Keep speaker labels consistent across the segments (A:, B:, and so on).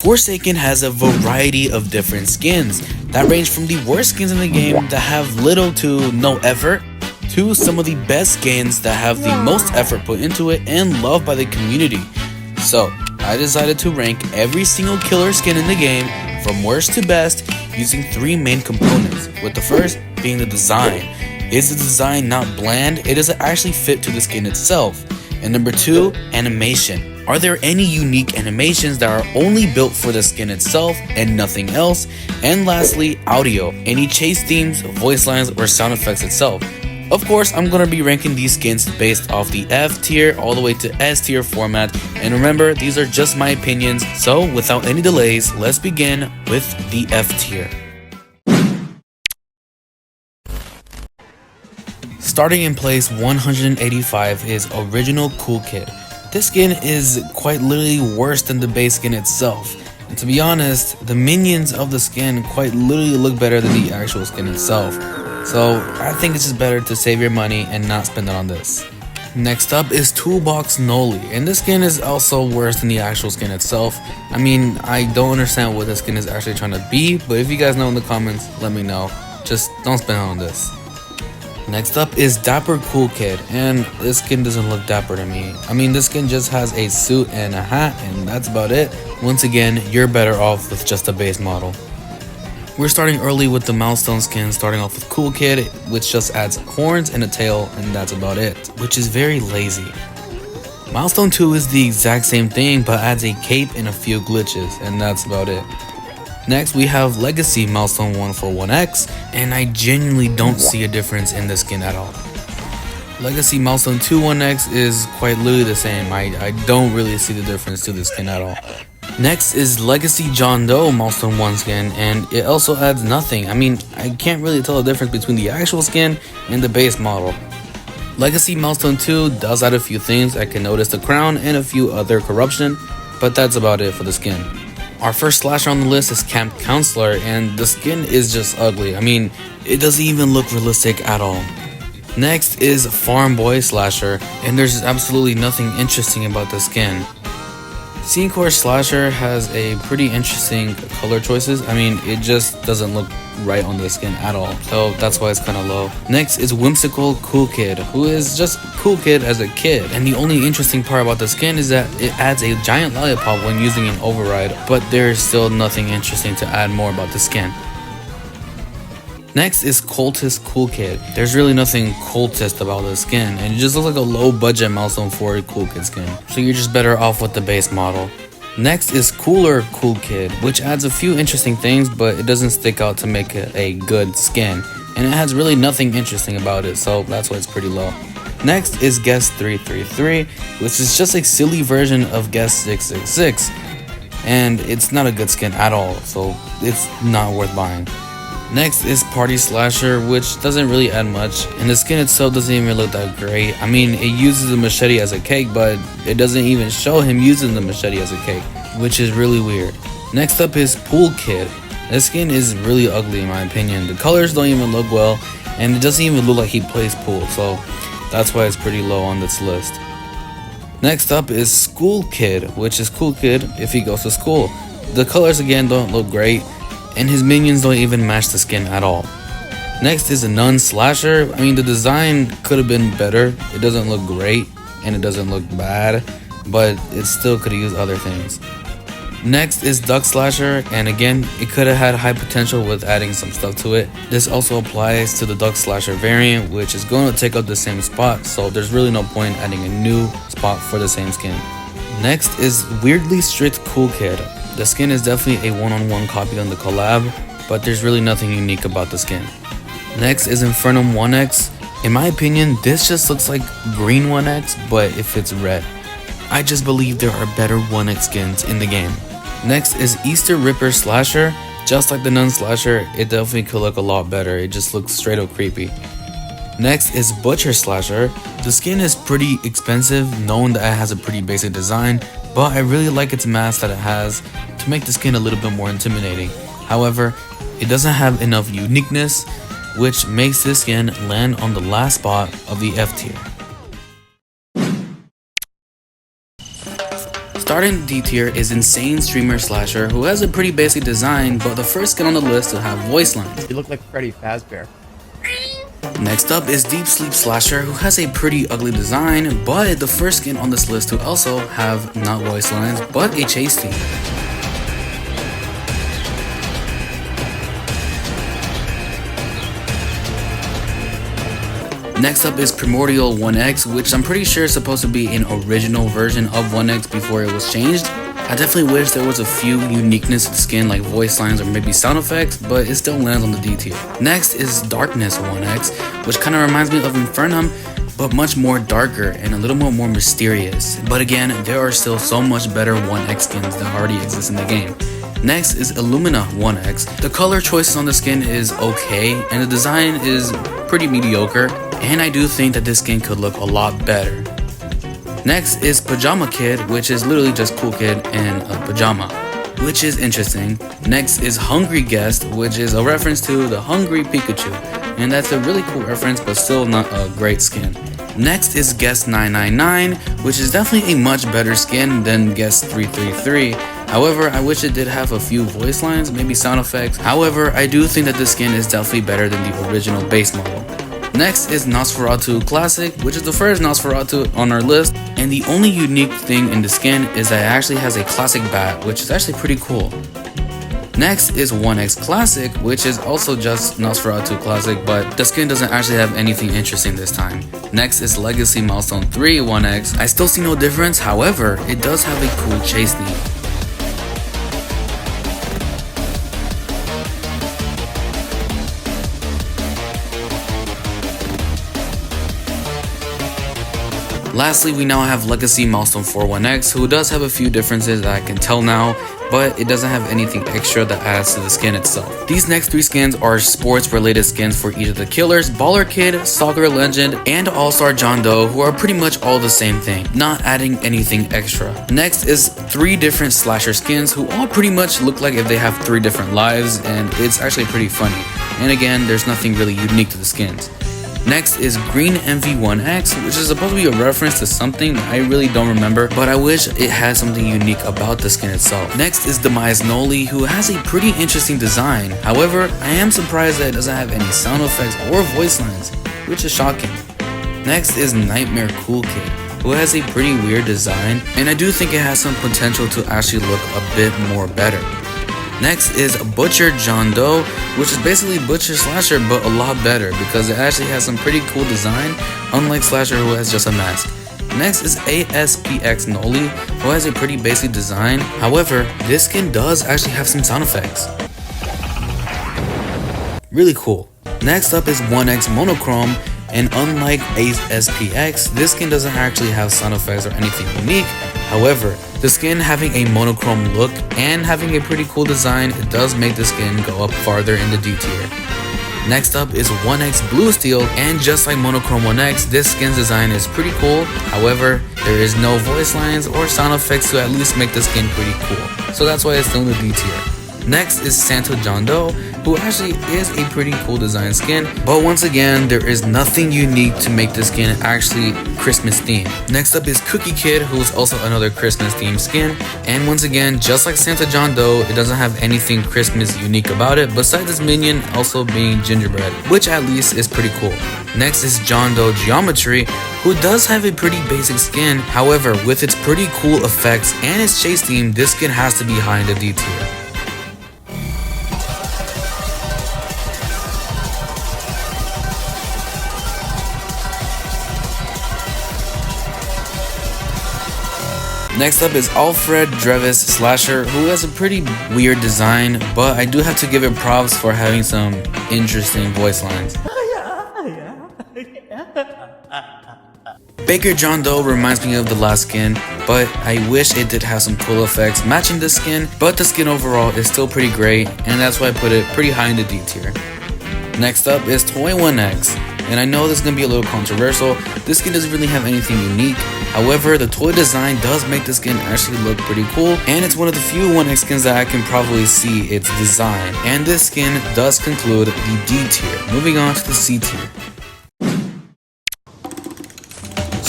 A: Forsaken has a variety of different skins that range from the worst skins in the game that have little to no effort to some of the best skins that have the most effort put into it and loved by the community. So I decided to rank every single killer skin in the game from worst to best using three main components, with the first being the design. Is the design not bland? It doesn't actually fit to the skin itself. And number two, animation. Are there any unique animations that are only built for the skin itself and nothing else? And lastly, audio. Any chase themes, voice lines, or sound effects itself. Of course, I'm going to be ranking these skins based off the F tier all the way to S tier format. And remember, these are just my opinions. So without any delays, let's begin with the F tier. Starting in place 185 is Original Cool Kid. This skin is quite literally worse than the base skin itself. And to be honest, the minions of the skin quite literally look better than the actual skin itself. So I think it's just better to save your money and not spend it on this. Next up is Toolbox Noli, and this skin is also worse than the actual skin itself. I mean, I don't understand what this skin is actually trying to be, but if you guys know in the comments, let me know. Just don't spend it on this. Next up is Dapper Cool Kid, and this skin doesn't look dapper to me. I mean, this skin just has a suit and a hat, and that's about it. Once again, you're better off with just a base model. We're starting early with the Milestone skin, starting off with Cool Kid, which just adds horns and a tail, and that's about it, which is very lazy. Milestone 2 is the exact same thing, but adds a cape and a few glitches, and that's about it. Next, we have Legacy Milestone 141X, and I genuinely don't see a difference in the skin at all. Legacy Milestone 21X is quite literally the same. I don't really see the difference to the skin at all. Next is Legacy Jane Doe Milestone 1 skin, and it also adds nothing. I mean, I can't really tell the difference between the actual skin and the base model. Legacy Milestone 2 does add a few things. I can notice the crown and a few other corruption, but that's about it for the skin. Our first slasher on the list is Camp Counselor, and the skin is just ugly. I mean, it doesn't even look realistic at all. Next is Farm Boy Slasher, and there's absolutely nothing interesting about the skin. Scene Core Slasher has a pretty interesting color choices. I mean, it just doesn't look right on the skin at all, so that's why it's kind of low. Next is Whimsical Cool Kid, who is just Cool Kid as a kid, and the only interesting part about the skin is that it adds a giant lollipop when using an override, but there's still nothing interesting to add more about the skin. Next is Cultist Cool Kid. There's really nothing cultist about the skin, and it just looks like a low budget Milestone 4 Cool Kid skin, so you're just better off with the base model. Next is Cooler Cool Kid, which adds a few interesting things, but it doesn't stick out to make it a good skin, and it has really nothing interesting about it, so that's why it's pretty low. Next is Guest 333, which is just a silly version of Guest 666, and it's not a good skin at all, so it's not worth buying. Next is Party Slasher, which doesn't really add much, and the skin itself doesn't even look that great. I mean, it uses the machete as a cake, but it doesn't even show him using the machete as a cake, which is really weird. Next up is Pool Kid. This skin is really ugly in my opinion. The colors don't even look well, and it doesn't even look like he plays pool, so that's why it's pretty low on this list. Next up is School Kid, which is Cool Kid if he goes to school. The colors again don't look great, and his minions don't even match the skin at all. Next is a Nun Slasher. I mean, the design could have been better. It doesn't look great, and it doesn't look bad, but it still could have used other things. Next is Duck Slasher, and again, it could have had high potential with adding some stuff to it. This also applies to the Duck Slasher variant, which is going to take up the same spot, so there's really no point adding a new spot for the same skin. Next is Weirdly Strict Cool Kid. The skin is definitely a one-on-one copy on the collab, but there's really nothing unique about the skin. Next is Infernum 1X. In my opinion, this just looks like green 1X, but if it's red. I just believe there are better 1X skins in the game. Next is Easter Ripper Slasher. Just like the Nun Slasher, it definitely could look a lot better. It just looks straight up creepy. Next is Butcher Slasher. The skin is pretty expensive, knowing that it has a pretty basic design, but I really like its mask that it has to make the skin a little bit more intimidating. However, it doesn't have enough uniqueness, which makes this skin land on the last spot of the F tier. Starting D tier is Insane Streamer Slasher, who has a pretty basic design, but the first skin on the list to have voice lines.
B: You look like Freddy Fazbear.
A: Next up is Deep Sleep Slasher, who has a pretty ugly design, but the first skin on this list to also have not voice lines, but a chase theme. Next up is Primordial 1X, which I'm pretty sure is supposed to be an original version of 1X before it was changed. I definitely wish there was a few uniqueness to the skin like voice lines or maybe sound effects, but it still lands on the D tier. Next is Darkness 1X, which kind of reminds me of Infernum, but much more darker and a little more mysterious. But again, there are still so much better 1X skins that already exist in the game. Next is Illumina 1X. The color choices on the skin is okay, and the design is pretty mediocre, and I do think that this skin could look a lot better. Next is Pajama Kid, which is literally just Cool Kid in a pajama, which is interesting. Next is Hungry Guest, which is a reference to the Hungry Pikachu, and that's a really cool reference, but still not a great skin. Next is Guest 999, which is definitely a much better skin than Guest 333. However, I wish it did have a few voice lines, maybe sound effects. However, I do think that this skin is definitely better than the original base model. Next is Nosferatu Classic, which is the first Nosferatu on our list, and the only unique thing in the skin is that it actually has a classic bat, which is actually pretty cool. Next is 1X Classic, which is also just Nosferatu Classic, but the skin doesn't actually have anything interesting this time. Next is Legacy Milestone 3 1X. I still see no difference, however, it does have a cool chase theme. Lastly, we now have Legacy Milestone 4 1X, who does have a few differences that I can tell now, but it doesn't have anything extra that adds to the skin itself. These next three skins are sports related skins for each of the killers, Baller Kid, Soccer Legend, and All-Star Jane Doe, who are pretty much all the same thing, not adding anything extra. Next is 3 different slasher skins who all pretty much look like if they have 3 different lives, and it's actually pretty funny. And again, there's nothing really unique to the skins. Next is Green Envy 1X, which is supposed to be a reference to something that I really don't remember, but I wish it had something unique about the skin itself. Next is Demise Noli, who has a pretty interesting design. However, I am surprised that it doesn't have any sound effects or voice lines, which is shocking. Next is Nightmare Cool Kid, who has a pretty weird design, and I do think it has some potential to actually look a bit more better. Next is Butcher Jane Doe, which is basically Butcher Slasher but a lot better because it actually has some pretty cool design, unlike Slasher who has just a mask. Next is ASPX Noli, who has a pretty basic design. However, this skin does actually have some sound effects. Really cool. Next up is 1X Monochrome, and unlike ASPX, this skin doesn't actually have sound effects or anything unique. However, the skin having a monochrome look and having a pretty cool design, it does make the skin go up farther in the D tier. Next up is 1X Blue Steel, and just like Monochrome 1X, this skin's design is pretty cool. However, there is no voice lines or sound effects to at least make the skin pretty cool, so that's why it's still in the D tier. Next is Santa Jane Doe, who actually is a pretty cool design skin, but once again, there is nothing unique to make the skin actually Christmas themed. Next up is Cookie Kid, who is also another Christmas themed skin, and once again, just like Santa Jane Doe, it doesn't have anything Christmas unique about it, besides its minion also being gingerbread, which at least is pretty cool. Next is Jane Doe Geometry, who does have a pretty basic skin. However, with its pretty cool effects and its chase theme, this skin has to be high in the D tier. Next up is Alfred Drevis Slasher, who has a pretty weird design, but I do have to give it props for having some interesting voice lines. Baker Jane Doe reminds me of the last skin, but I wish it did have some cool effects matching the skin, but the skin overall is still pretty great, and that's why I put it pretty high in the D tier. Next up is Toy 1X, and I know this is going to be a little controversial. This skin doesn't really have anything unique. However, the toy design does make the skin actually look pretty cool, and it's one of the few 1X skins that I can probably see its design. And this skin does conclude the D tier. Moving on to the C tier.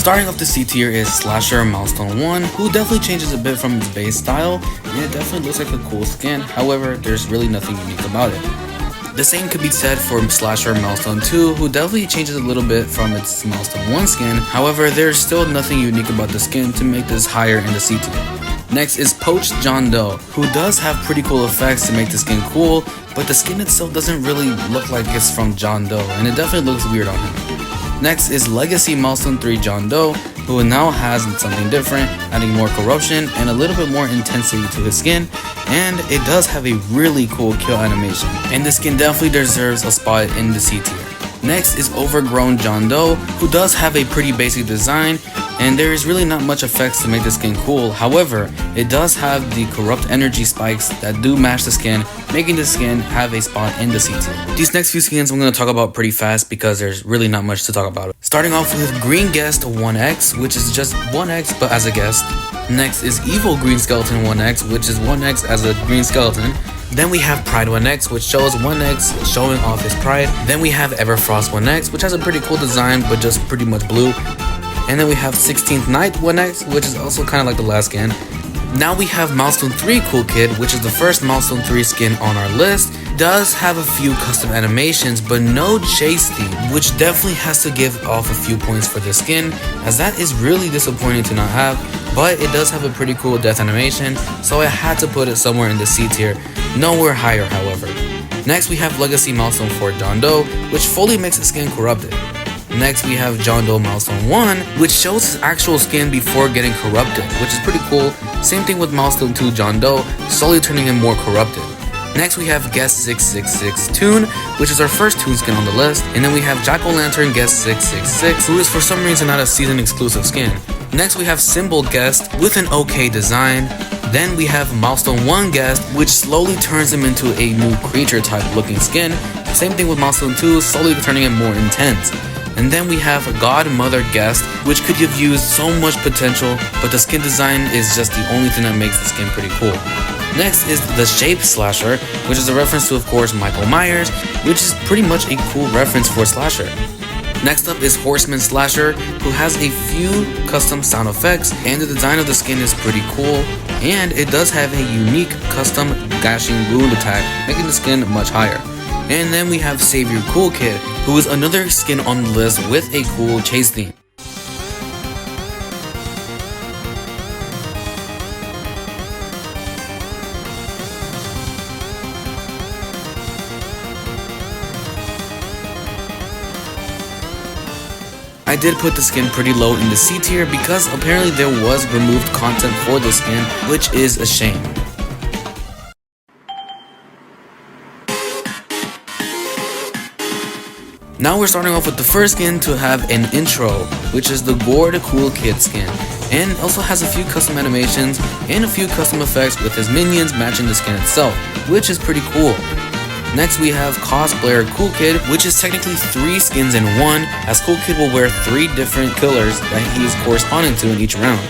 A: Starting off the C tier is Slasher Milestone 1, who definitely changes a bit from its base style, and it definitely looks like a cool skin. However, there's really nothing unique about it. The same could be said for Slasher Milestone 2, who definitely changes a little bit from its Milestone 1 skin. However, there's still nothing unique about the skin to make this higher in the C tier. Next is Poached Jane Doe, who does have pretty cool effects to make the skin cool, but the skin itself doesn't really look like it's from Jane Doe, and it definitely looks weird on him. Next is Legacy Milestone 3 Jane Doe, who now has something different, adding more corruption and a little bit more intensity to his skin, and it does have a really cool kill animation, and the skin definitely deserves a spot in the C tier. Next is Overgrown Jane Doe, who does have a pretty basic design, and there is really not much effects to make the skin cool. However, it does have the corrupt energy spikes that do match the skin, making the skin have a spot in the C tier. These next few skins I'm going to talk about pretty fast because there's really not much to talk about. Starting off with Green Guest 1X, which is just 1X but as a guest. Next is Evil Green Skeleton 1X, which is 1X as a green skeleton. Then we have Pride 1X, which shows 1X showing off his pride. Then we have Everfrost 1X, which has a pretty cool design but just pretty much blue. And then we have 16th Night 1X, which is also kind of like the last skin. Now we have Milestone 3 Cool Kid, which is the first Milestone 3 skin on our list. Does have a few custom animations, but no chase theme, which definitely has to give off a few points for this skin, as that is really disappointing to not have, but it does have a pretty cool death animation, so I had to put it somewhere in the C tier, nowhere higher however. Next we have Legacy Milestone 4 Jane Doe, which fully makes the skin corrupted. Next we have Jane Doe Milestone 1, which shows his actual skin before getting corrupted, which is pretty cool. Same thing with Milestone 2 Jane Doe, slowly turning him more corrupted. Next we have Guest 666 Toon, which is our first Toon skin on the list, and then we have Jack-O-Lantern Guest 666, who is for some reason not a season exclusive skin. Next we have Symbol Guest with an okay design. Then we have Milestone 1 Guest, which slowly turns him into a new creature type looking skin. Same thing with Milestone 2, slowly turning him more intense. And then we have Godmother Guest, which could have used so much potential, but the skin design is just the only thing that makes the skin pretty cool. Next is the Shape Slasher, which is a reference to, of course, Michael Myers, which is pretty much a cool reference for Slasher. Next up is Horseman Slasher, who has a few custom sound effects, and the design of the skin is pretty cool, and it does have a unique custom gashing wound attack, making the skin much higher. And then we have Savior Cool Kid, who is another skin on the list with a cool chase theme. I did put the skin pretty low in the C tier because apparently there was removed content for the skin, which is a shame. Now we're starting off with the first skin to have an intro, which is the Gourd Cool Kid skin, and also has a few custom animations and a few custom effects with his minions matching the skin itself, which is pretty cool. Next we have Cosplayer Cool Kid, which is technically 3 skins in one, as Cool Kid will wear 3 different killers that he is corresponding to in each round.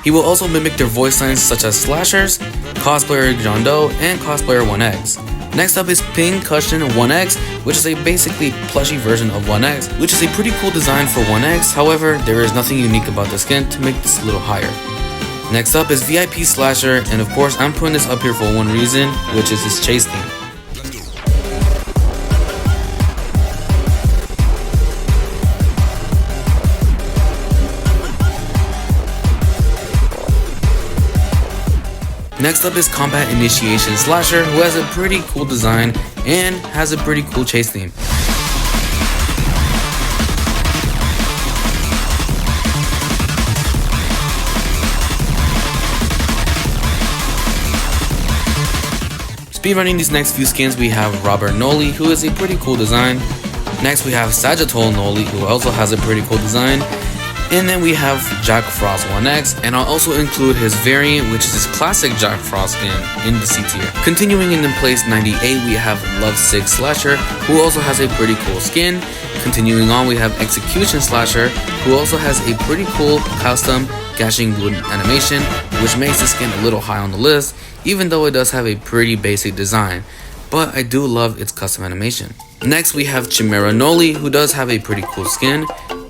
A: He will also mimic their voice lines such as Slashers, Cosplayer Jane Doe, and Cosplayer 1X. Next up is Pincushion 1X, which is a basically plushy version of 1X, which is a pretty cool design for 1X, however, there is nothing unique about the skin to make this a little higher. Next up is VIP Slasher, and of course I'm putting this up here for one reason, which is his chase theme. Next up is Combat Initiation Slasher, who has a pretty cool design and has a pretty cool chase theme. Speedrunning these next few skins, we have Robert Noli, who is a pretty cool design. Next we have Sagittal Noli, who also has a pretty cool design. And then we have Jack Frost 1X, and I'll also include his variant, which is his classic Jack Frost skin, in the C tier. Continuing in place 98, we have Lovesick Slasher, who also has a pretty cool skin. Continuing on, we have Execution Slasher, who also has a pretty cool custom gashing wound animation, which makes the skin a little high on the list, even though it does have a pretty basic design, but I do love its custom animation. Next we have Chimera Noli, who does have a pretty cool skin.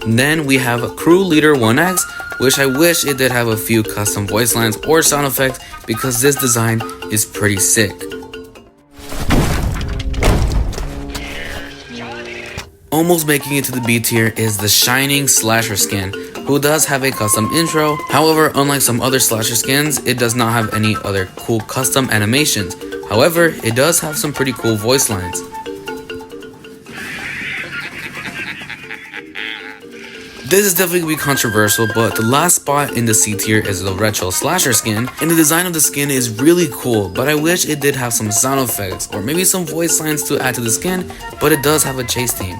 A: Then we have Crew Leader 1X, which I wish it did have a few custom voice lines or sound effects because this design is pretty sick. Almost making it to the B tier is the Shining Slasher skin, who does have a custom intro. However, unlike some other slasher skins, it does not have any other cool custom animations. However, it does have some pretty cool voice lines. This is definitely going to be controversial, but the last spot in the C tier is the Retro Slasher skin, and the design of the skin is really cool, but I wish it did have some sound effects or maybe some voice lines to add to the skin, but it does have a chase theme.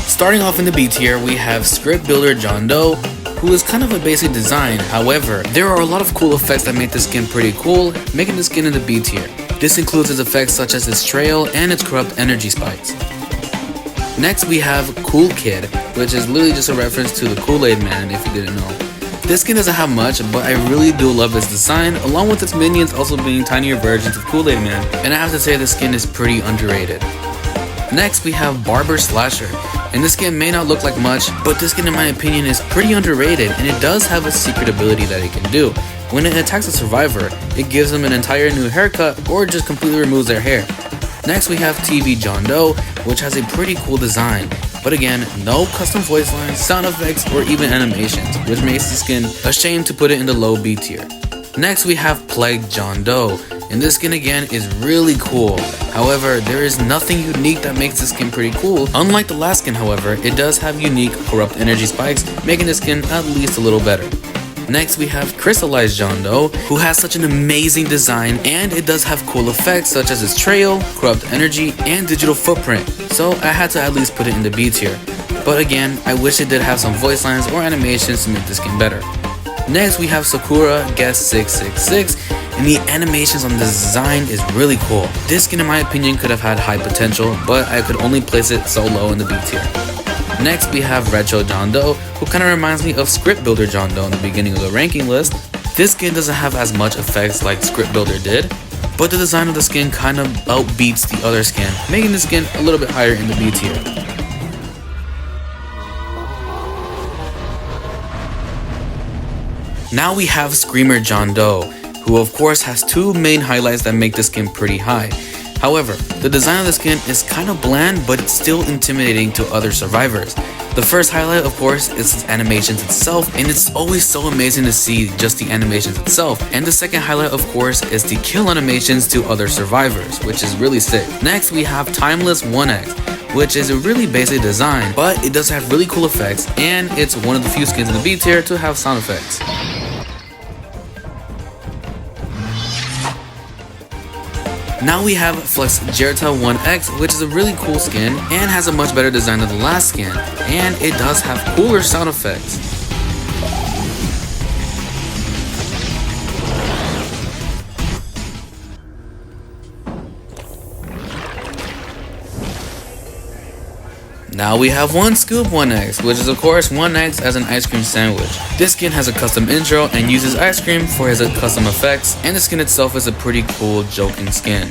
A: Starting off in the B tier, we have Script Builder Jane Doe, who is kind of a basic design. However, there are a lot of cool effects that make the skin pretty cool, making the skin in the B tier. This includes its effects such as its trail and its corrupt energy spikes. Next we have Cool Kid, which is literally just a reference to the Kool-Aid Man if you didn't know. This skin doesn't have much, but I really do love its design, along with its minions also being tinier versions of Kool-Aid Man, and I have to say the skin is pretty underrated. Next we have Barber Slasher, and this skin may not look like much, but this skin in my opinion is pretty underrated, and it does have a secret ability that it can do. When it attacks a survivor, it gives them an entire new haircut or just completely removes their hair. Next we have TV Jane Doe, which has a pretty cool design, but again, no custom voice lines, sound effects, or even animations, which makes the skin a shame to put it in the low B tier. Next we have Plague Jane Doe, and this skin again is really cool. However, there is nothing unique that makes this skin pretty cool. Unlike the last skin, however, it does have unique corrupt energy spikes, making the skin at least a little better. Next we have Crystallized Jane Doe, who has such an amazing design, and it does have cool effects such as its trail, corrupt energy, and digital footprint, so I had to at least put it in the B tier. But again, I wish it did have some voice lines or animations to make the skin better. Next we have Sakura Guest 666, and the animations on this design is really cool. This skin in my opinion could have had high potential, but I could only place it so low in the B tier. Next we have Retro Jane Doe, who kind of reminds me of Script Builder Jane Doe in the beginning of the ranking list. This skin doesn't have as much effects like Script Builder did, but the design of the skin kind of outbeats the other skin, making the skin a little bit higher in the B tier. Now we have Screamer Jane Doe, who of course has two main highlights that make the skin pretty high. However, the design of the skin is kind of bland, but it's still intimidating to other survivors. The first highlight, of course, is its animations itself, and it's always so amazing to see just the animations itself. And the second highlight, of course, is the kill animations to other survivors, which is really sick. Next, we have Timeless 1X, which is a really basic design, but it does have really cool effects, and it's one of the few skins in the B tier to have sound effects. Now we have Flex Jerta 1X, which is a really cool skin and has a much better design than the last skin, and it does have cooler sound effects. Now we have One Scoop 1X, which is of course 1X as an ice cream sandwich. This skin has a custom intro and uses ice cream for his custom effects, and the skin itself is a pretty cool joking skin.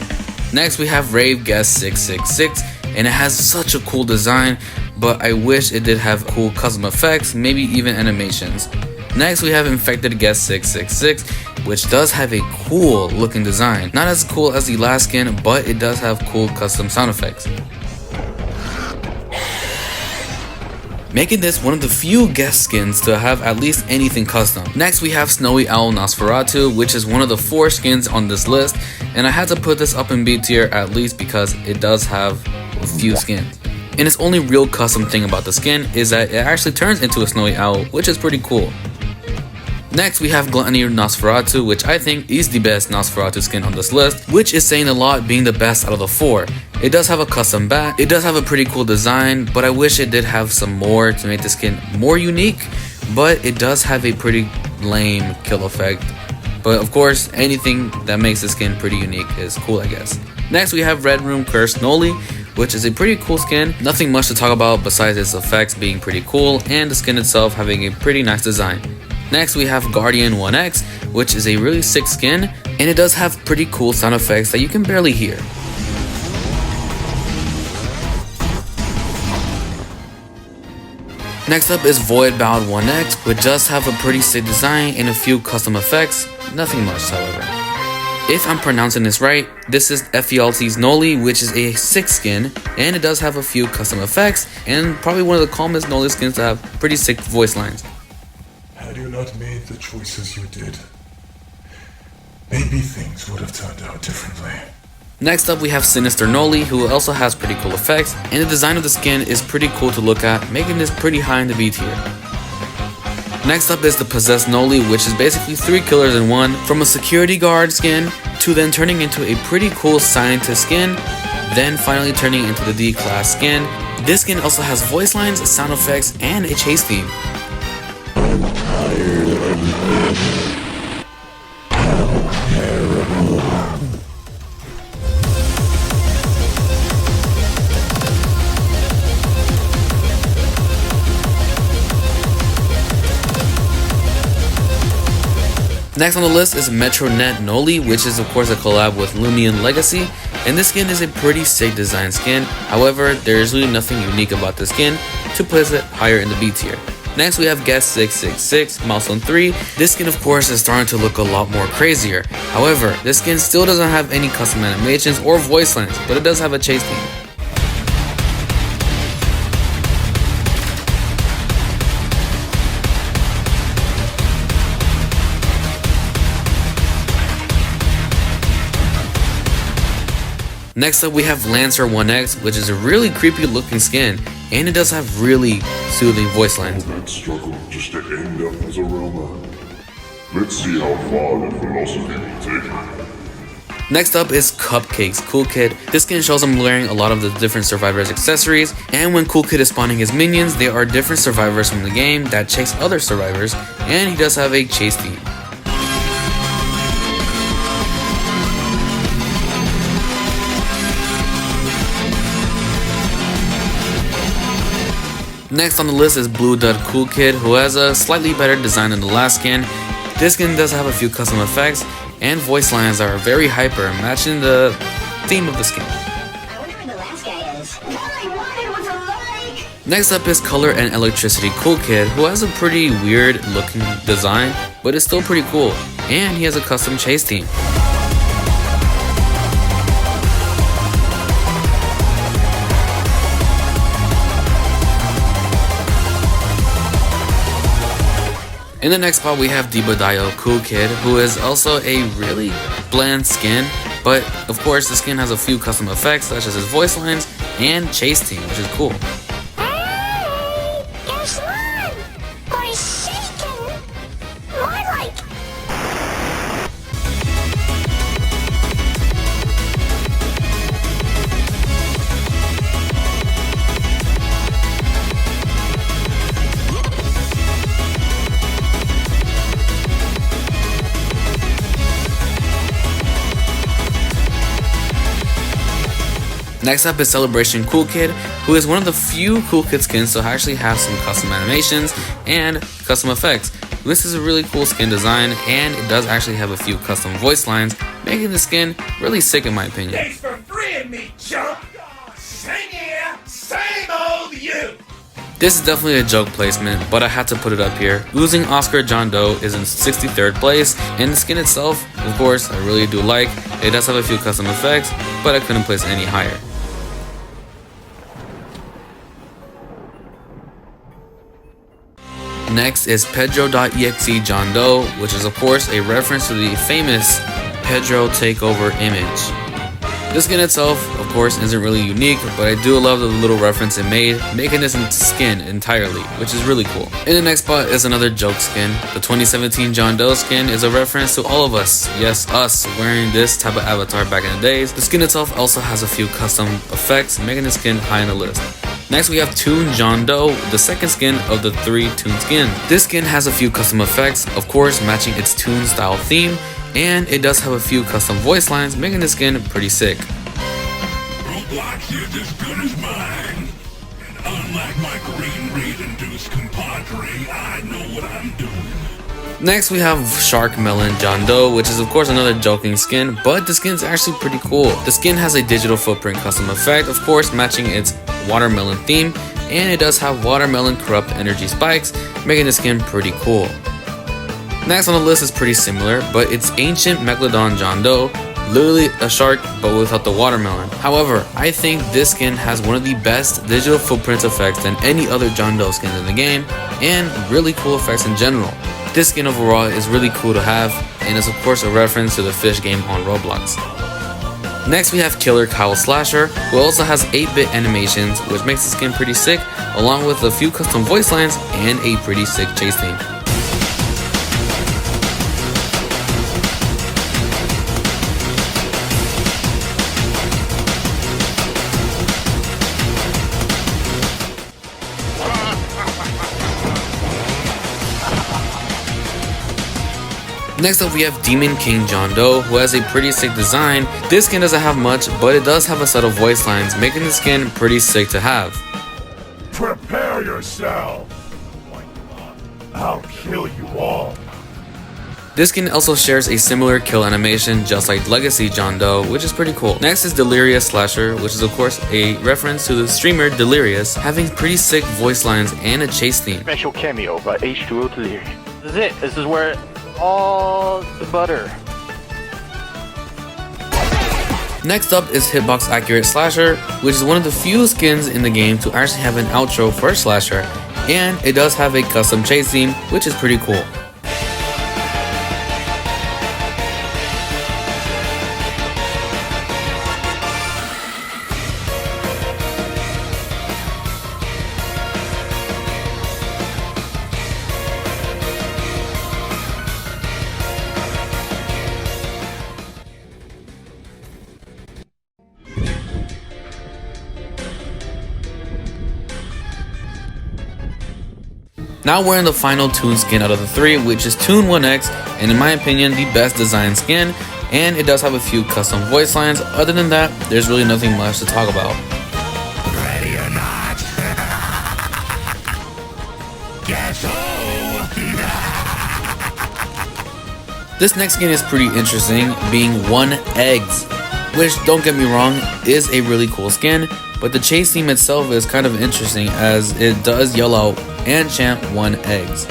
A: Next we have Rave Guest 666, and it has such a cool design, but I wish it did have cool custom effects, maybe even animations. Next we have Infected Guest 666, which does have a cool looking design. Not as cool as the last skin, but it does have cool custom sound effects, making this one of the few guest skins to have at least anything custom. Next we have Snowy Owl Nosferatu, which is one of the 4 skins on this list, and I had to put this up in B tier at least because it does have a few skins. And its only real custom thing about the skin is that it actually turns into a snowy owl, which is pretty cool. Next we have Gluttony Nosferatu, which I think is the best Nosferatu skin on this list, which is saying a lot being the best out of the 4. It does have a custom bat, it does have a pretty cool design, but I wish it did have some more to make the skin more unique, but it does have a pretty lame kill effect. But of course, anything that makes the skin pretty unique is cool, I guess. Next, we have Red Room Curse Noli, which is a pretty cool skin. Nothing much to talk about besides its effects being pretty cool and the skin itself having a pretty nice design. Next, we have Guardian 1X, which is a really sick skin, and it does have pretty cool sound effects that you can barely hear. Next up is Voidbound 1X, which does have a pretty sick design and a few custom effects, nothing much however. If I'm pronouncing this right, this is Ephialtes Noli, which is a sick skin, and it does have a few custom effects, and probably one of the calmest Noli skins to have pretty sick voice lines.
B: Had you not made the choices you did, maybe things would have turned out differently.
A: Next up we have Sinister Noli, who also has pretty cool effects, and the design of the skin is pretty cool to look at, making this pretty high in the B tier. Next up is the Possessed Noli, which is basically 3 killers in one, from a security guard skin to then turning into a pretty cool scientist skin, then finally turning into the D-class skin. This skin also has voice lines, sound effects, and a chase theme. Next on the list is Metronet Noli, which is of course a collab with Lumion Legacy, and this skin is a pretty sick design skin. However, there is really nothing unique about this skin to place it higher in the B tier. Next we have Guest 666 Milestone 3. This skin of course is starting to look a lot more crazier. However, this skin still doesn't have any custom animations or voice lines, but it does have a chase theme. Next up we have Lancer 1X, which is a really creepy looking skin, and it does have really soothing voice lines.
C: That struggle just to end up as a roamer. Let's see how far that philosophy will take her.
A: Next up is Cupcake's Cool Kid. This skin shows him wearing a lot of the different survivors' accessories, and when Cool Kid is spawning his minions, they are different survivors from the game that chase other survivors, and he does have a chase theme. Next on the list is Blue Dud Cool Kid, who has a slightly better design than the last skin. This skin does have a few custom effects, and voice lines are very hyper, matching the theme of the skin.
D: I wonder where the last guy is. All I wanted was a like.
A: Next up is Color and Electricity Cool Kid, who has a pretty weird looking design, but it's still pretty cool, and he has a custom chase theme. In the next spot we have Dibadayo Cool Kid, who is also a really bland skin, but of course the skin has a few custom effects such as his voice lines and chase theme, which is cool.
D: Hey, guess what? Forsaken. More like.
A: Next up is Celebration Cool Kid, who is one of the few Cool Kid skins to actually have some custom animations and custom effects. This is a really cool skin design, and it does actually have a few custom voice lines, making the skin really sick in my opinion.
E: Thanks for freeing me, chump! Same year, same old you!
A: This is definitely a joke placement, but I had to put it up here. Losing Oscar John Doe is in 63rd place, and the skin itself, of course, I really do like. It does have a few custom effects, but I couldn't place it any higher. Next is Pedro.exe John Doe, which is of course a reference to the famous Pedro takeover image. This skin itself, of course, isn't really unique, but I do love the little reference it made, making this skin entirely, which is really cool. In the next spot is another joke skin. The 2017 John Doe skin is a reference to all of us, yes, us, wearing this type of avatar back in the days. The skin itself also has a few custom effects, making the skin high on the list. Next we have Toon John Doe, the second skin of the 3 Toon skins. This skin has a few custom effects, of course matching its Toon style theme, and it does have a few custom voice lines, making the skin pretty sick.
E: Roblox is as good as mine. And unlike my green reed-induced compadre, I know what I'm doing.
A: Next we have Shark Melon John Doe, which is of course another joking skin, but the skin's actually pretty cool. The skin has a digital footprint custom effect, of course matching its watermelon theme, and it does have watermelon corrupt energy spikes, making the skin pretty cool. Next on the list is pretty similar, but it's Ancient Megalodon John Doe, literally a shark but without the watermelon. However, I think this skin has one of the best digital footprint effects than any other John Doe skins in the game, and really cool effects in general. This skin overall is really cool to have, and is of course a reference to the fish game on Roblox. Next we have Killer Kyle Slasher, who also has 8-bit animations, which makes the skin pretty sick, along with a few custom voice lines and a pretty sick chase theme. Next up we have Demon King John Doe, who has a pretty sick design. This skin doesn't have much, but it does have a set of voice lines, making the skin pretty sick to have.
E: Prepare yourself. I'll kill you all.
A: This skin also shares a similar kill animation just like Legacy John Doe, which is pretty cool. Next is Delirious Slasher, which is of course a reference to the streamer Delirious, having pretty sick voice lines and a chase theme.
F: Special cameo by H2O Delirious. This is it. This is where all the butter.
A: Next up is Hitbox Accurate Slasher, which is one of the few skins in the game to actually have an outro for a slasher, and it does have a custom chase theme, which is pretty cool. Now we're in the final Toon skin out of the 3, which is Toon 1X, and in my opinion the best design skin, and it does have a few custom voice lines. Other than that, there's really nothing much to talk about.
E: Ready or not? Guess who?
A: This next skin is pretty interesting, being 1Eggs, which, don't get me wrong, is a really cool skin, but the chase theme itself is kind of interesting as it does yell out and chant 1Eggs.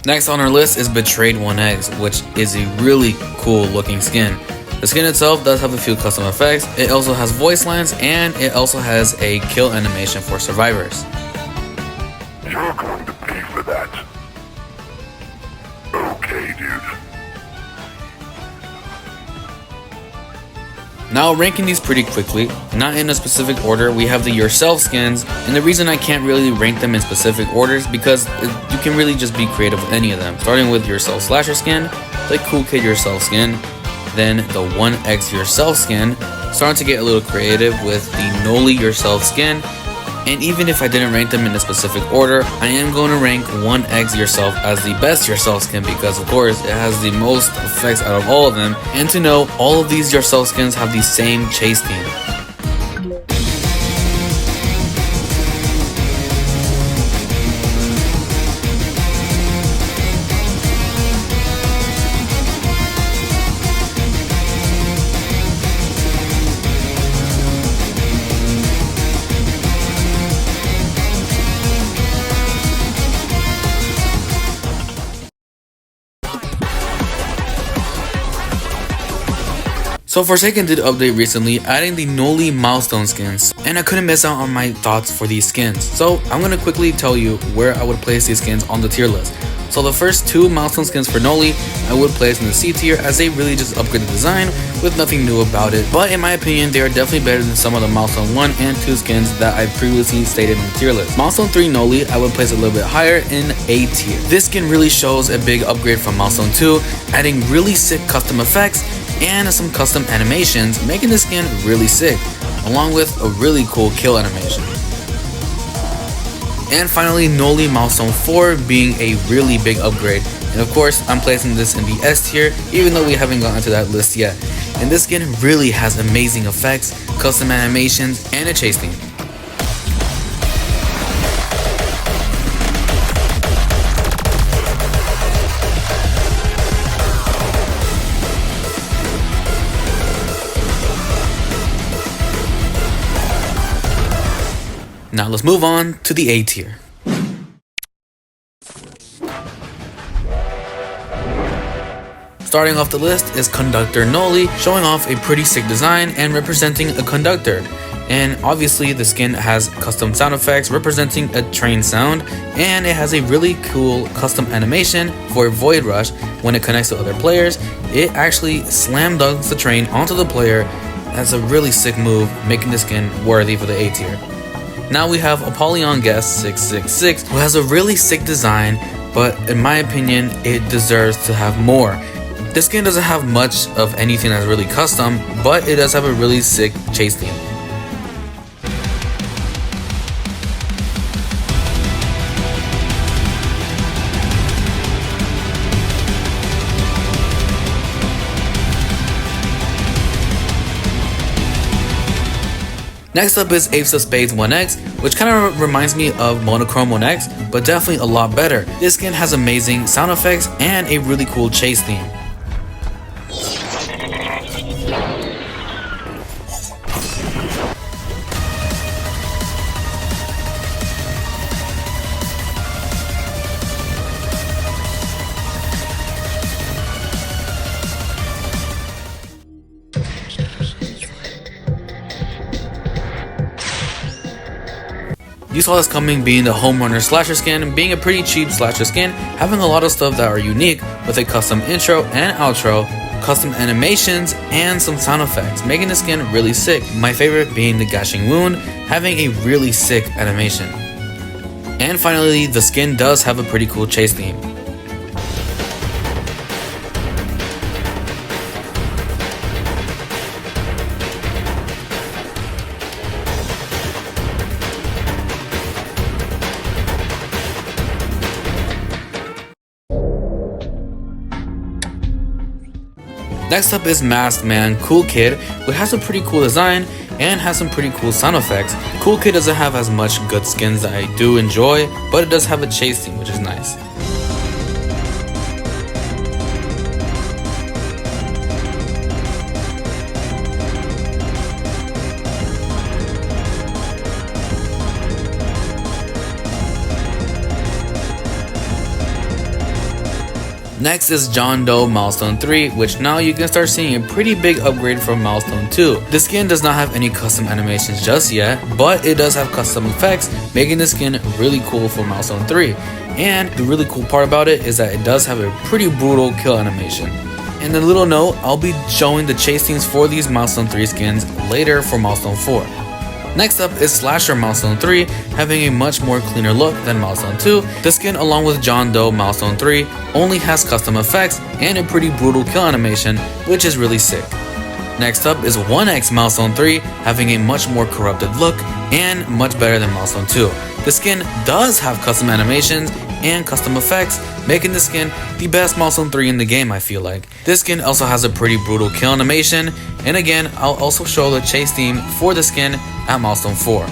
A: Next on our list is Betrayed 1Eggs, which is a really cool looking skin. The skin itself does have a few custom effects, it also has voice lines, and it also has a kill animation for survivors.
C: You're going to pay for that. Okay, dude.
A: Now ranking these pretty quickly, not in a specific order, we have the Yourself skins, and the reason I can't really rank them in specific orders because you can really just be creative with any of them. Starting with Yourself Slasher skin, the Cool Kid Yourself skin, then the 1X Yourself skin, starting to get a little creative with the Noli Yourself skin, and even if I didn't rank them in a specific order, I am going to rank 1X Yourself as the best Yourself skin because of course it has the most effects out of all of them, and to know all of these Yourself skins have the same chase theme. So Forsaken did update recently, adding the Noli milestone skins, and I couldn't miss out on my thoughts for these skins. So I'm gonna quickly tell you where I would place these skins on the tier list. So the first 2 milestone skins for Noli I would place in the C tier, as they really just upgrade the design with nothing new about it, but in my opinion they are definitely better than some of the milestone 1 and 2 skins that I previously stated in the tier list. Milestone 3 Noli I would place a little bit higher in A tier. This skin really shows a big upgrade from milestone 2, adding really sick custom effects and some custom animations, making the skin really sick, along with a really cool kill animation. And finally, Noli Milestone 4 being a really big upgrade. And of course, I'm placing this in the S tier, even though we haven't gotten to that list yet. And this skin really has amazing effects, custom animations, and a chase theme. Now let's move on to the A tier. Starting off the list is Conductor Noli, showing off a pretty sick design and representing a conductor. And obviously the skin has custom sound effects representing a train sound, and it has a really cool custom animation for Void Rush. When it connects to other players, it actually slam dunks the train onto the player. That's a really sick move, making the skin worthy for the A tier. Now we have Apollyon Guest 666, who has a really sick design, but in my opinion, it deserves to have more. This skin doesn't have much of anything that's really custom, but it does have a really sick chase theme. Next up is Ace of Spades 1X, which kind of reminds me of Monochrome 1X, but definitely a lot better. This skin has amazing sound effects and a really cool chase theme. You saw this coming, being the Home Runner Slasher skin, being a pretty cheap slasher skin, having a lot of stuff that are unique with a custom intro and outro, custom animations, and some sound effects, making the skin really sick. My favorite being the Gashing Wound, having a really sick animation. And finally, the skin does have a pretty cool chase theme. Next up is Masked Man Cool Kid, who has a pretty cool design and has some pretty cool sound effects. Cool Kid doesn't have as much good skins that I do enjoy, but it does have a chase theme, which is nice. Next is Jane Doe Milestone 3, which now you can start seeing a pretty big upgrade from Milestone 2. The skin does not have any custom animations just yet, but it does have custom effects, making the skin really cool for Milestone 3. And the really cool part about it is that it does have a pretty brutal kill animation. And a little note, I'll be showing the chase themes for these Milestone 3 skins later for Milestone 4. Next up is Slasher Milestone 3, having a much more cleaner look than Milestone 2. The skin, along with Jane Doe Milestone 3, only has custom effects and a pretty brutal kill animation, which is really sick. Next up is 1X Milestone 3, having a much more corrupted look and much better than Milestone 2. The skin does have custom animations and custom effects, making the skin the best Milestone 3 in the game, I feel like. This skin also has a pretty brutal kill animation, and again, I'll also show the chase theme for the skin at Milestone 4.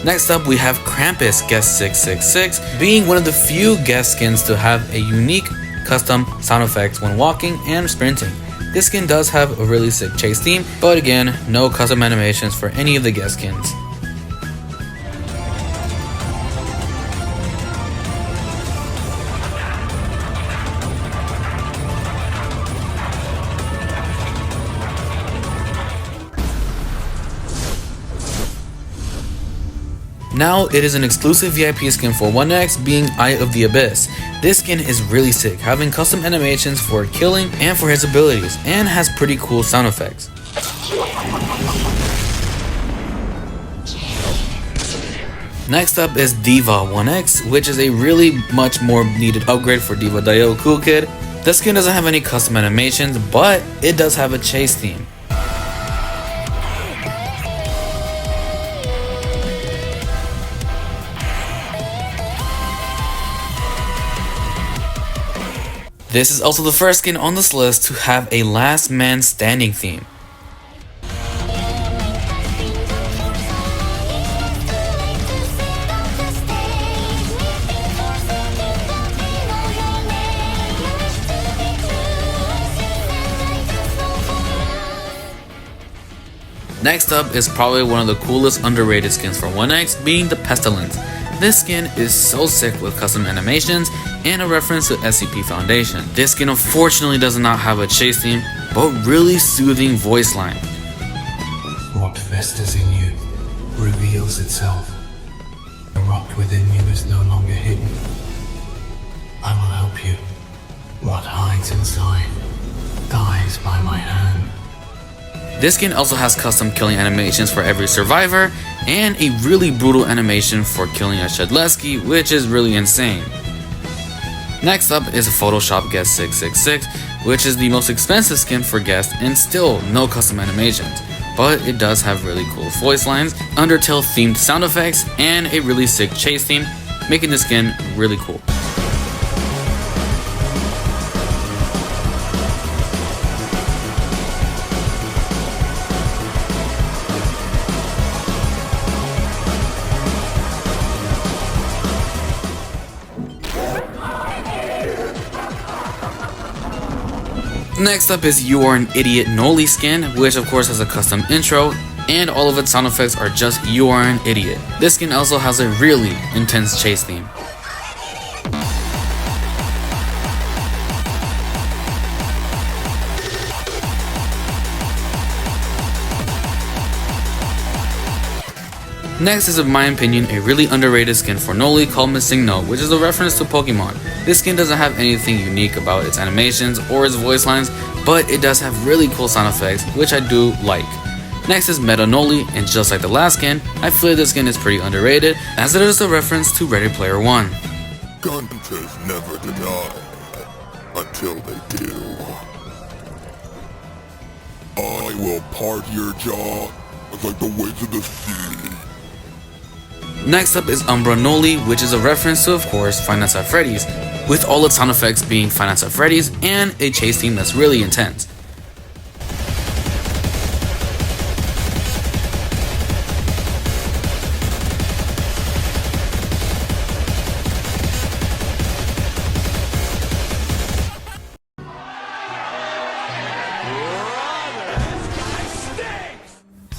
A: Next up, we have Krampus Guest 666, being one of the few guest skins to have a unique custom sound effects when walking and sprinting. This skin does have a really sick chase theme, but again, no custom animations for any of the guest skins. Now it is an exclusive VIP skin for 1X, being Eye of the Abyss. This skin is really sick, having custom animations for killing and for his abilities, and has pretty cool sound effects. Next up is Diva 1X, which is a really much more needed upgrade for Diva Dio Cool Kid. This skin doesn't have any custom animations, but it does have a chase theme. This is also the first skin on this list to have a last man standing theme. Next up is probably one of the coolest underrated skins for 1X, being the Pestilence. This skin is so sick with custom animations and a reference to SCP Foundation. This skin unfortunately does not have a chase theme, but really soothing voice line.
G: What festers in you reveals itself. The rock within you is no longer hidden. I will help you. What hides inside dies by my hand.
A: This skin also has custom killing animations for every survivor, and a really brutal animation for killing a Shedlesky, which is really insane. Next up is Photoshop Guest 666, which is the most expensive skin for Guest and still no custom animations, but it does have really cool voice lines, Undertale themed sound effects, and a really sick chase theme, making the skin really cool. Next up is You Are an Idiot Noli skin, which of course has a custom intro, and all of its sound effects are just You Are an Idiot. This skin also has a really intense chase theme. Next is, in my opinion, a really underrated skin for Noli called Missing No, which is a reference to Pokemon. This skin doesn't have anything unique about its animations or its voice lines, but it does have really cool sound effects, which I do like. Next is Meta Noli, and just like the last skin, I feel this skin is pretty underrated, as it is a reference to Ready Player One.
C: Hunters never deny until they do. I will part your jaw like the waves of the sea.
A: Next up is Umbra Noli, which is a reference to, of course, Five Nights at Freddy's, with all its sound effects being Five Nights at Freddy's and a chase theme that's really intense.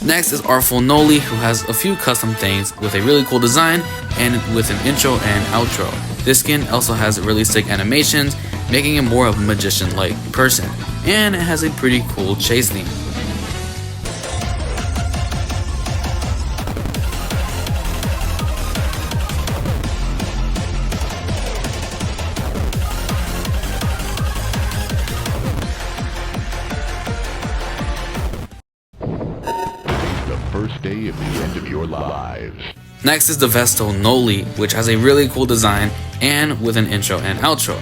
A: Next is Artful Noli, who has a few custom things with a really cool design and with an intro and outro. This skin also has really sick animations, making it more of a magician-like person, and it has a pretty cool chase theme.
E: First day of the end of your lives.
A: Next is the Vesto Noli, which has a really cool design and with an intro and outro.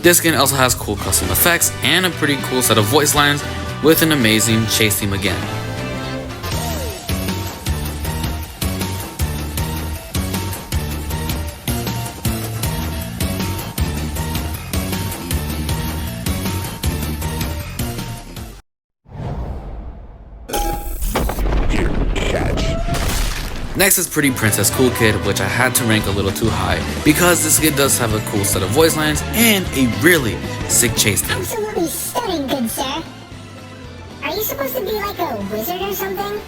A: This skin also has cool custom effects and a pretty cool set of voice lines with an amazing chase theme again. Next is Pretty Princess Cool Kid, which I had to rank a little too high because this kid does have a cool set of voice lines and a really sick chase theme.
D: Absolutely stunning, good sir. Are you supposed to be like a wizard or something?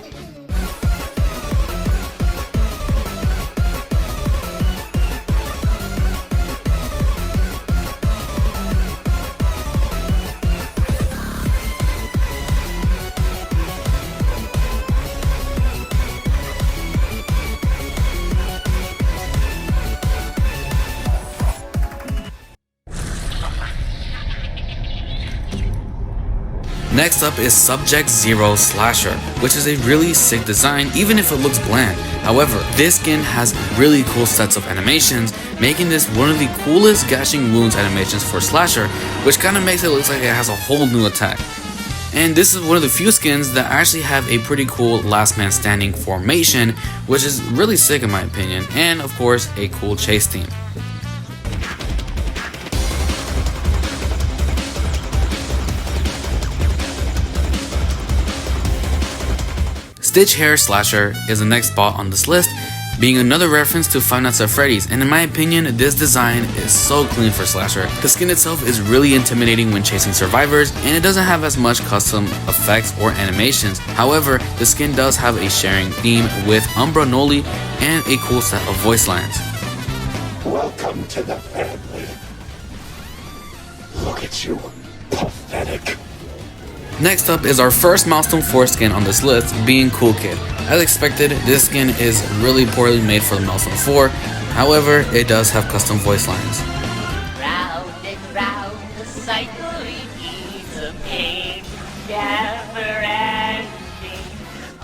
A: Next up is Subject Zero Slasher, which is a really sick design even if it looks bland. However, this skin has really cool sets of animations, making this one of the coolest gashing wounds animations for Slasher, which kind of makes it look like it has a whole new attack. And this is one of the few skins that actually have a pretty cool last man standing formation, which is really sick in my opinion, and of course a cool chase theme. Stitch Hair Slasher is the next spot on this list, being another reference to Five Nights at Freddy's, and in my opinion, this design is so clean for Slasher. The skin itself is really intimidating when chasing survivors, and it doesn't have as much custom effects or animations. However, the skin does have a sharing theme with Umbra Noli and a cool set of voice lines.
C: Welcome to the family. Look at you, pathetic.
A: Next up is our first Milestone 4 skin on this list, being Cool Kid. As expected, this skin is really poorly made for the Milestone 4, however, it does have custom voice lines.
H: Round and round, the cycle repeats of pain, never ending,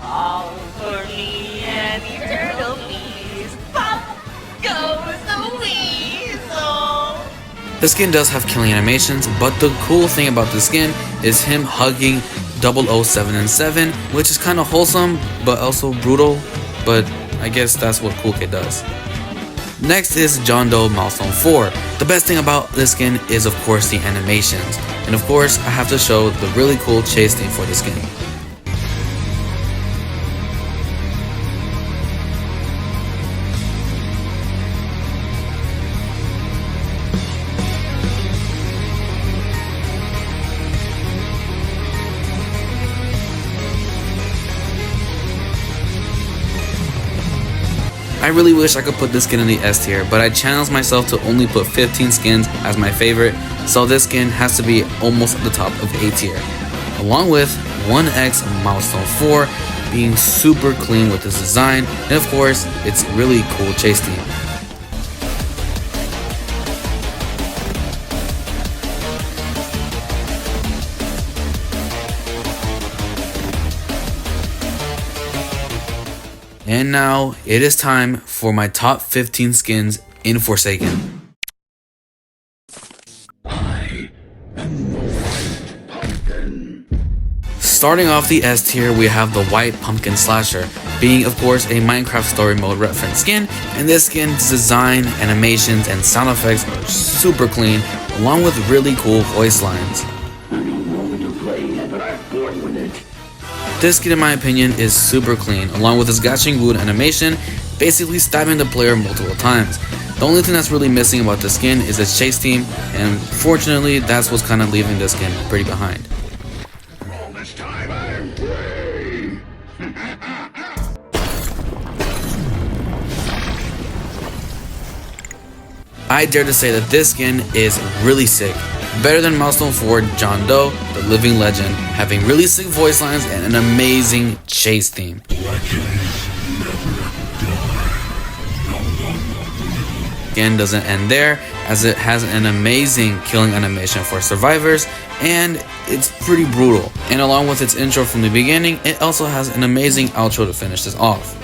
H: all for me and eternal peace. Pop goes the weasel!
A: The skin does have killing animations, but the cool thing about the skin is him hugging 007 which is kind of wholesome, but also brutal, but I guess that's what Cool Kid does. Next is Jane Doe Milestone 4. The best thing about this skin is of course the animations, and of course I have to show the really cool chase theme for the skin. I really wish I could put this skin in the S tier, but I challenged myself to only put 15 skins as my favorite, so this skin has to be almost at the top of A tier. Along with 1X Milestone 4 being super clean with this design, and of course, its really cool chase theme. And now, it is time for my top 15 skins in Forsaken.
E: I am the White Pumpkin.
A: Starting off the S tier, we have the White Pumpkin Slasher, being of course a Minecraft story mode reference skin, and this skin's design, animations, and sound effects are super clean, along with really cool voice lines.
E: I don't know when to play, but I'm bored with it.
A: This skin in my opinion is super clean, along with its gashing wound animation, basically stabbing the player multiple times. The only thing that's really missing about this skin is its chase theme, and fortunately that's what's kind of leaving this skin pretty behind.
E: All this time I'm brave.
A: I dare to say that this skin is really sick. Better than Milestone 4 Jane Doe, the living legend, having really sick voice lines and an amazing chase theme. Skin doesn't end there, as it has an amazing killing animation for survivors, and it's pretty brutal. And along with its intro from the beginning, it also has an amazing outro to finish this off.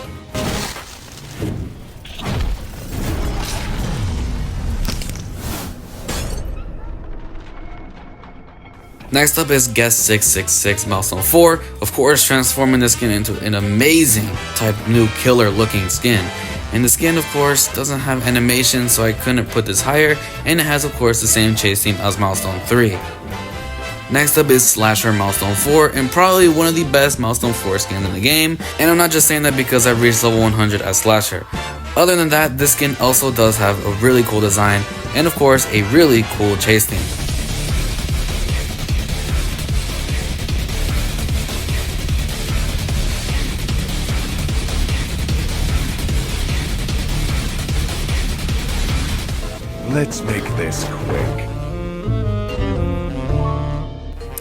A: Next up is Guest 666 Milestone 4, of course transforming the skin into an amazing type new killer looking skin. And the skin of course doesn't have animation, so I couldn't put this higher, and it has of course the same chase theme as Milestone 3. Next up is Slasher Milestone 4, and probably one of the best Milestone 4 skins in the game, and I'm not just saying that because I've reached level 100 as Slasher. Other than that, this skin also does have a really cool design, and of course a really cool chase theme.
B: Let's make this quick.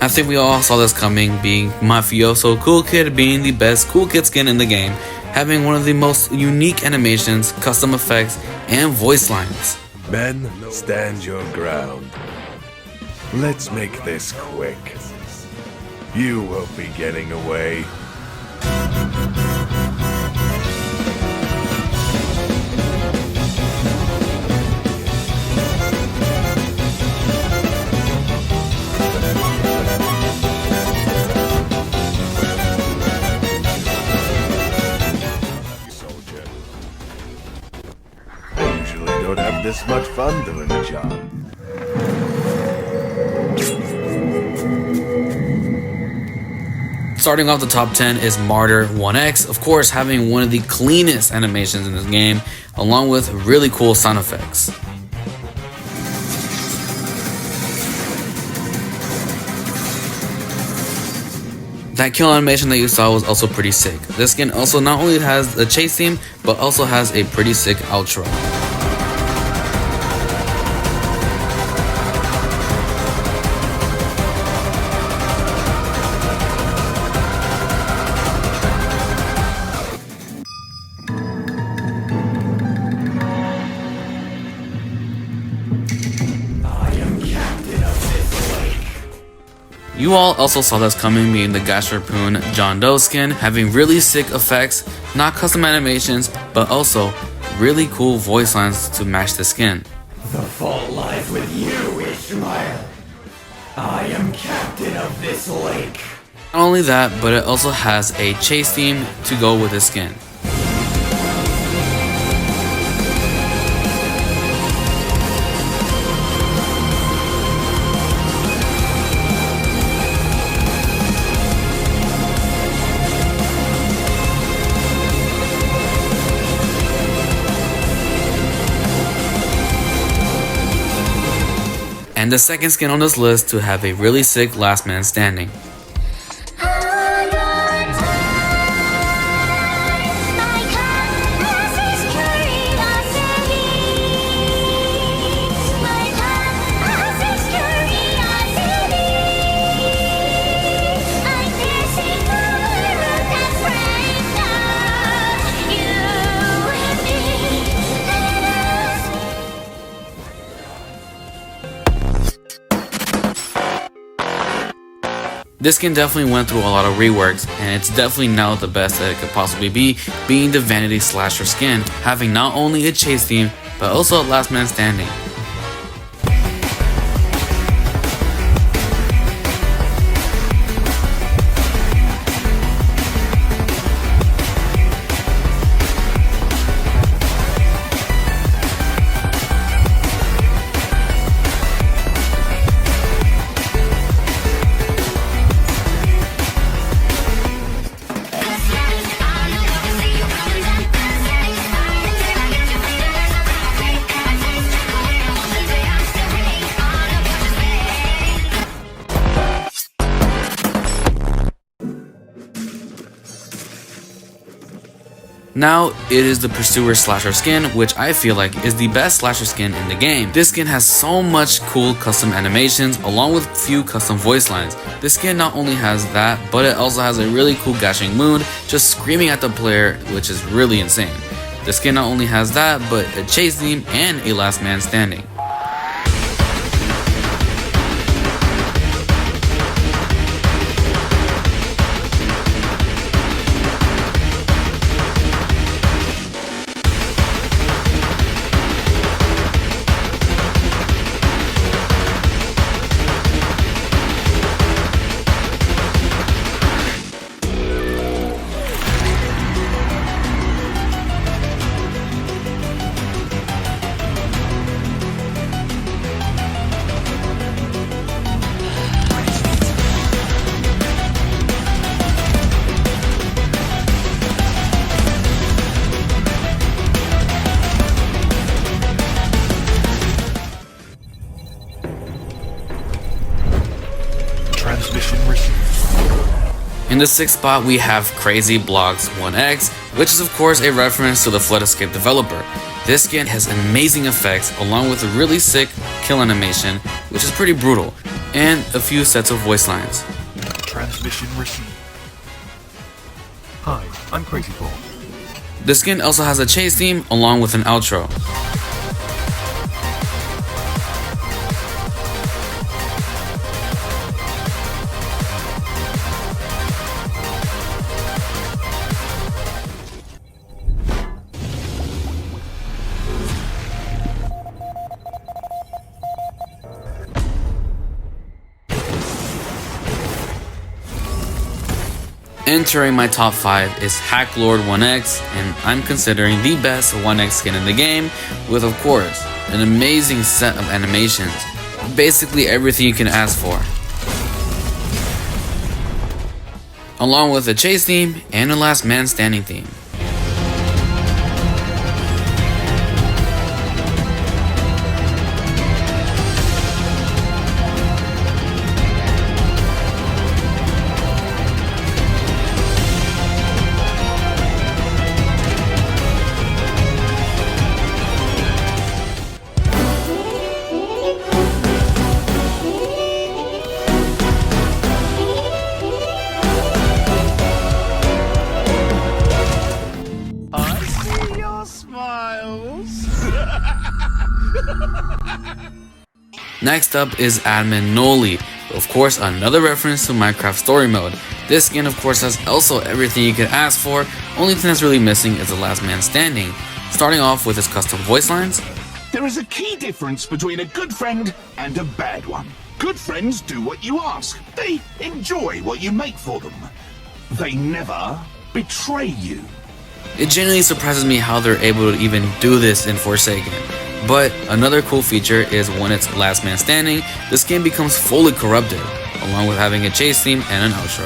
A: I think we all saw this coming, being Mafioso Cool Kid being the best Cool Kid skin in the game, having one of the most unique animations, custom effects, and voice lines.
B: Men, stand your ground. Let's make this quick.
I: You won't be getting away. Soldier. I usually don't have this much fun doing the job.
A: Starting off the top 10 is Martyr 1X, of course having one of the cleanest animations in this game, along with really cool sound effects. That kill animation that you saw was also pretty sick. This skin also not only has a chase theme, but also has a pretty sick outro. You all also saw this coming, being the Gasharpoon Jane Doe skin, having really sick effects, not custom animations, but also really cool voice lines to match the skin.
J: The fault lies with you, Ishmael. I am captain of this lake.
A: Not only that, but it also has a chase theme to go with the skin. And the second skin on this list to have a really sick last man standing. This skin definitely went through a lot of reworks, and it's definitely now the best that it could possibly be, being the Vanity Slasher skin, having not only a chase theme, but also a last man standing. Now, it is the Pursuer Slasher skin, which I feel like is the best slasher skin in the game. This skin has so much cool custom animations, along with few custom voice lines. This skin not only has that, but it also has a really cool gashing mood, just screaming at the player, which is really insane. The skin not only has that, but a chase theme and a last man standing. In the 6th spot, we have Crazy Blocks 1X, which is of course a reference to the Flood Escape developer. This skin has amazing effects, along with a really sick kill animation, which is pretty brutal, and a few sets of voice lines.
B: Transmission received. Hi, I'm Crazy Ball.
A: The skin also has a chase theme, along with an outro. Entering my top 5 is Hack Lord 1X, and I'm considering the best 1X skin in the game, with of course, an amazing set of animations, basically everything you can ask for. Along with a chase theme and a last man standing theme. Next up is Admin Noli, of course another reference to Minecraft Story Mode. This skin of course has also everything you could ask for, only thing that's really missing is the last man standing. Starting off with his custom voice lines.
E: There is a key difference between a good friend and a bad one. Good friends do what you ask. They enjoy what you make for them. They never betray you.
A: It genuinely surprises me how they're able to even do this in Forsaken. But another cool feature is when it's last man standing, the skin becomes fully corrupted, along with having a chase theme and an outro.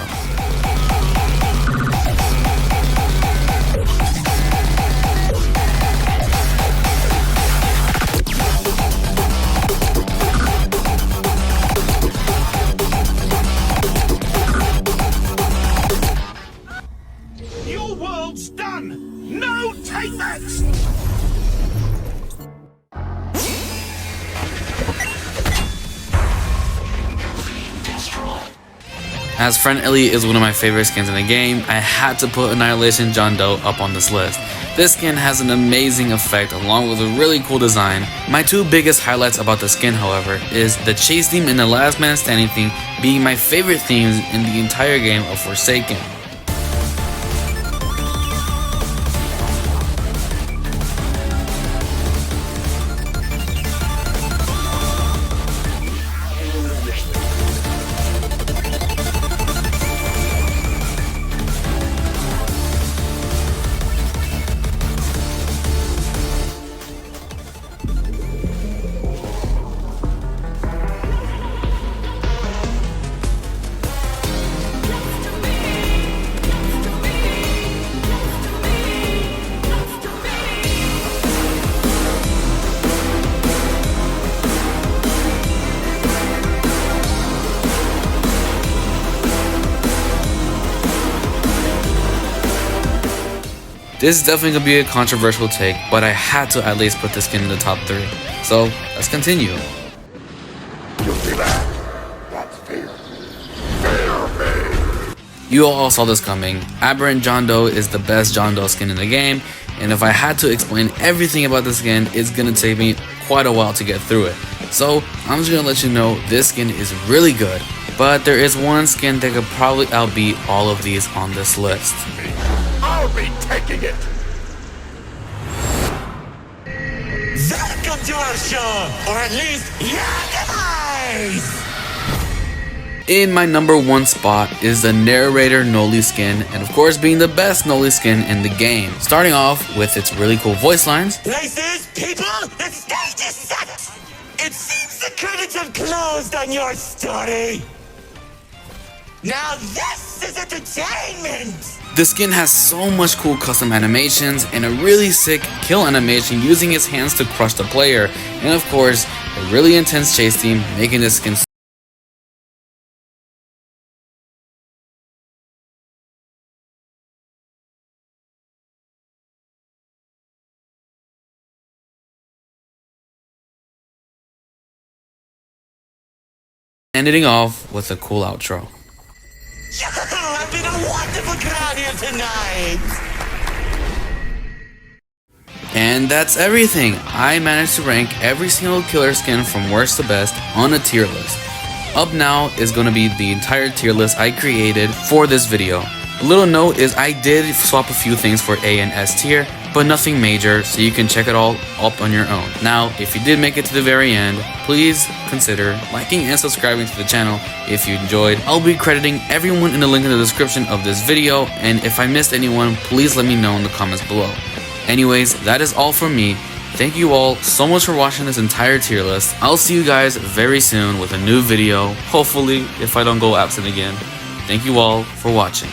E: Your world's done! No take-backs!
A: As Friend Ellie is one of my favorite skins in the game, I had to put Annihilation Jane Doe up on this list. This skin has an amazing effect along with a really cool design. My two biggest highlights about the skin, however, is the chase theme and the last man standing theme being my favorite themes in the entire game of Forsaken. This is definitely going to be a controversial take, but I had to at least put this skin in the top 3. So, let's continue. You all saw this coming. Aberrant Jane Doe is the best Jane Doe skin in the game, and if I had to explain everything about this skin, it's going to take me quite a while to get through it. So, I'm just going to let you know this skin is really good, but there is one skin that could probably outbeat all of these on this list.
E: I'll be taking it!
J: Welcome to our show, or at least your device!
A: In my number 1 spot is the Narrator Noli skin, and of course being the best Noli skin in the game. Starting off with its really cool voice lines.
J: Places, people, the stage is set! It seems the credits have closed on your story! Now this is entertainment!
A: The skin has so much cool custom animations and a really sick kill animation using his hands to crush the player, and of course, a really intense chase theme making this skin ending off with a cool outro.
J: I've been a wonderful crowd here tonight!
A: And that's everything. I managed to rank every single killer skin from worst to best on a tier list. Up now is going to be the entire tier list I created for this video. A little note is I did swap a few things for A and S tier, but nothing major, so you can check it all up on your own. Now, if you did make it to the very end, please consider liking and subscribing to the channel if you enjoyed. I'll be crediting everyone in the link in the description of this video, and if I missed anyone, please let me know in the comments below. Anyways, that is all from me. Thank you all so much for watching this entire tier list. I'll see you guys very soon with a new video, hopefully if I don't go absent again. Thank you all for watching.